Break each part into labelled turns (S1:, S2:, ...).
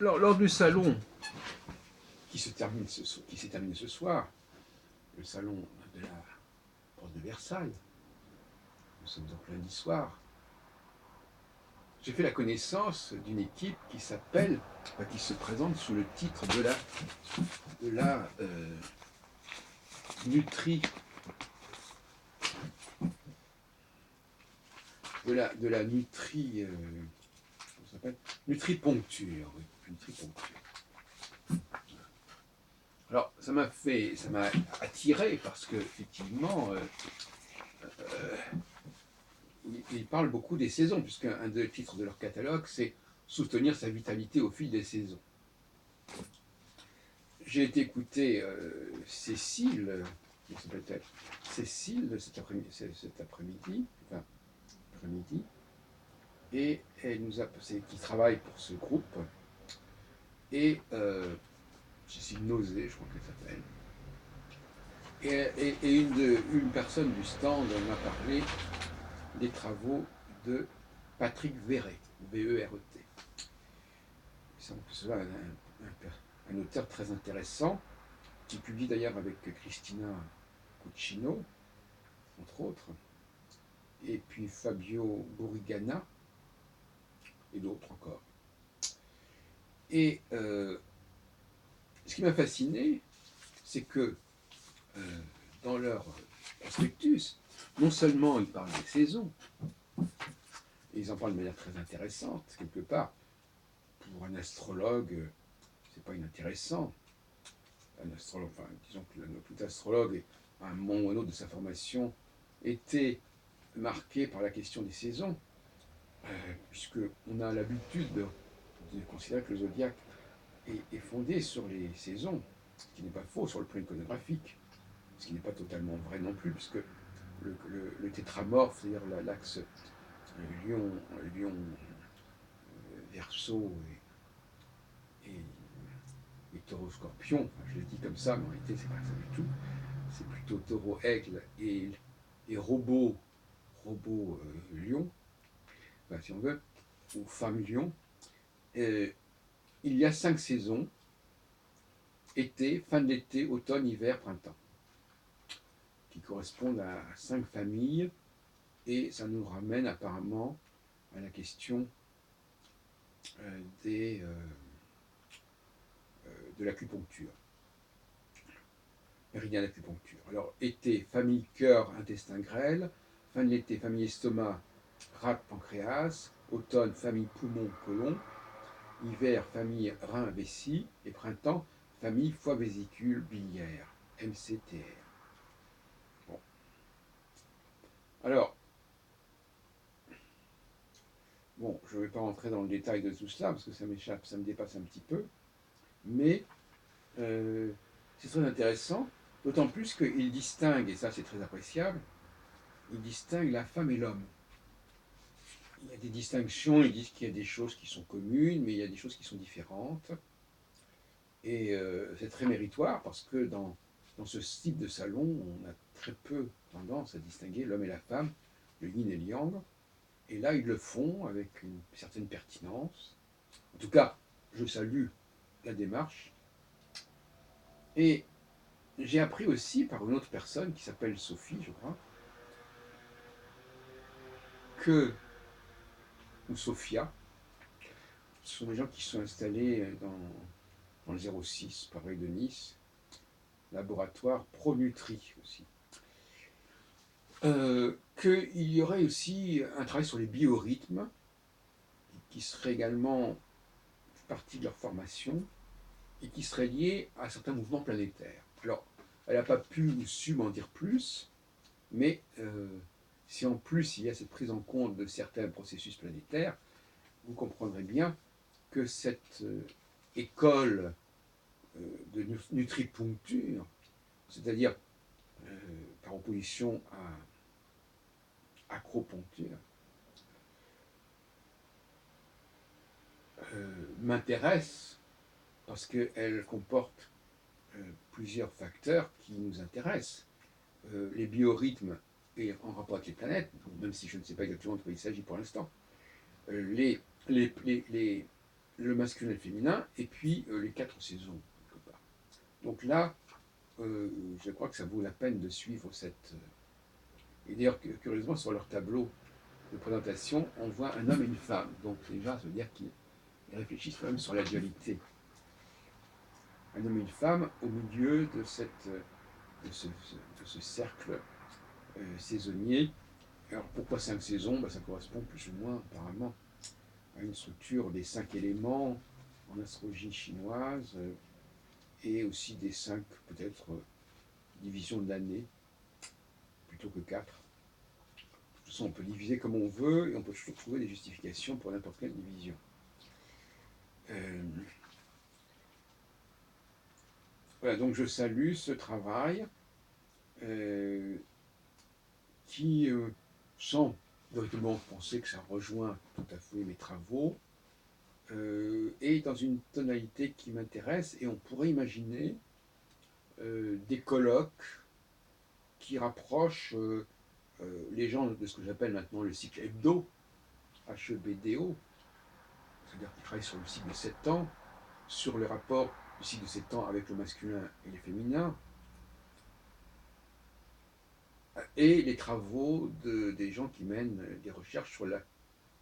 S1: lors du salon qui s'est terminé ce soir, le salon de la porte de Versailles, nous sommes donc lundi soir, j'ai fait la connaissance d'une équipe qui s'appelle, qui se présente sous le titre de la Nutri, de la Nutri, comment ça s'appelle, Nutriponcture, oui, Nutriponcture. Alors, ça m'a attiré parce que effectivement, ils parlent beaucoup des saisons, puisqu'un des titres de leur catalogue, c'est soutenir sa vitalité au fil des saisons. J'ai été écouter Cécile, comment s'appelle-t-elle, Cécile cet après-midi, enfin, après-midi, et elle nous a, qui travaille pour ce groupe, et Cécile Nausée, je crois qu'elle s'appelle. Et une personne du stand m'a parlé des travaux de Patrick Verret, V-E-R-E-T. Il semble que cela un auteur très intéressant, qui publie d'ailleurs avec Cristina Cucino, entre autres, et puis Fabio Borigana, et d'autres encore. Et ce qui m'a fasciné, c'est que dans leur prospectus, non seulement ils parlent des saisons, et ils en parlent de manière très intéressante, quelque part. Pour un astrologue, c'est pas inintéressant. Un astrologue, enfin, disons que tout astrologue, à un moment ou à un autre de sa formation, était marqué par la question des saisons, puisqu'on a l'habitude de considérer que le zodiaque est fondé sur les saisons, ce qui n'est pas faux sur le plan iconographique, ce qui n'est pas totalement vrai non plus, puisque le tétramorphe, c'est-à-dire l'axe lion, verseau et taureau-scorpion, enfin, je le dis comme ça, mais en réalité, c'est pas ça du tout. C'est plutôt taureau-aigle et robot-lion, enfin, si on veut, ou femme-lion. Il y a 5 saisons, été, fin de l'été, automne, hiver, printemps, qui correspondent à 5 familles, et ça nous ramène apparemment à la question de l'acupuncture. Méridien d'acupuncture. Alors, été, famille cœur, intestin grêle. Fin de l'été, famille estomac, rate, pancréas. Automne, famille poumon, côlon. Hiver, famille rein, vessie. Et printemps, famille foie, vésicule, biliaire, MCTR. Bon. Alors, bon, je ne vais pas rentrer dans le détail de tout cela parce que ça m'échappe, ça me dépasse un petit peu. Mais c'est très intéressant, d'autant plus qu'il distingue, et ça c'est très appréciable, il distingue la femme et l'homme. Il y a des distinctions, ils disent qu'il y a des choses qui sont communes, mais il y a des choses qui sont différentes. Et c'est très méritoire parce que dans ce type de salon, on a très peu tendance à distinguer l'homme et la femme, le yin et le yang. Et là, ils le font avec une certaine pertinence. En tout cas, je salue la démarche. Et j'ai appris aussi par une autre personne qui s'appelle Sophie, je crois, ou Sophia, ce sont des gens qui sont installés dans le 06, pareil de Nice, laboratoire Pronutri aussi. Qu'il y aurait aussi un travail sur les biorhythmes, qui serait également partie de leur formation, et qui serait lié à certains mouvements planétaires. Alors, elle n'a pas pu ou su m'en dire plus, mais si en plus il y a cette prise en compte de certains processus planétaires, vous comprendrez bien que cette école de nutripuncture, c'est-à-dire par opposition à acropuncture, m'intéresse parce qu'elle comporte plusieurs facteurs qui nous intéressent. Les biorhythmes et en rapport avec les planètes, même si je ne sais pas exactement de quoi il s'agit pour l'instant, les le masculin et le féminin, et puis les 4 saisons, quelque part. Donc là, je crois que ça vaut la peine de suivre cette... Et d'ailleurs, curieusement, sur leur tableau de présentation, on voit un homme et une femme. Donc déjà, ça veut dire qu'ils réfléchissent quand même sur la dualité. Un homme et une femme au milieu de, de ce cercle saisonnier. Alors pourquoi 5 saisons? Ça correspond plus ou moins apparemment à une structure des 5 éléments en astrologie chinoise et aussi des 5 peut-être divisions de l'année plutôt que 4. De toute façon, on peut diviser comme on veut et on peut toujours trouver des justifications pour n'importe quelle division. Voilà, donc je salue ce travail qui, sans véritablement penser que ça rejoint tout à fait mes travaux, est dans une tonalité qui m'intéresse, et on pourrait imaginer des colloques qui rapprochent les gens de ce que j'appelle maintenant le cycle hebdo, HEBDO, c'est-à-dire qui travaillent sur le cycle de 7 ans, sur le rapport du cycle de 7 ans avec le masculin et le féminin, et les travaux des gens qui mènent des recherches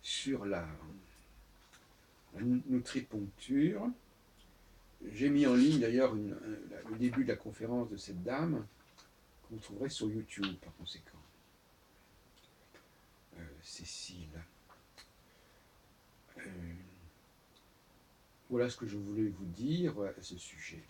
S1: sur la nutripuncture. J'ai mis en ligne d'ailleurs le début de la conférence de cette dame, que vous trouverez sur YouTube par conséquent. Cécile. Voilà ce que je voulais vous dire à ce sujet.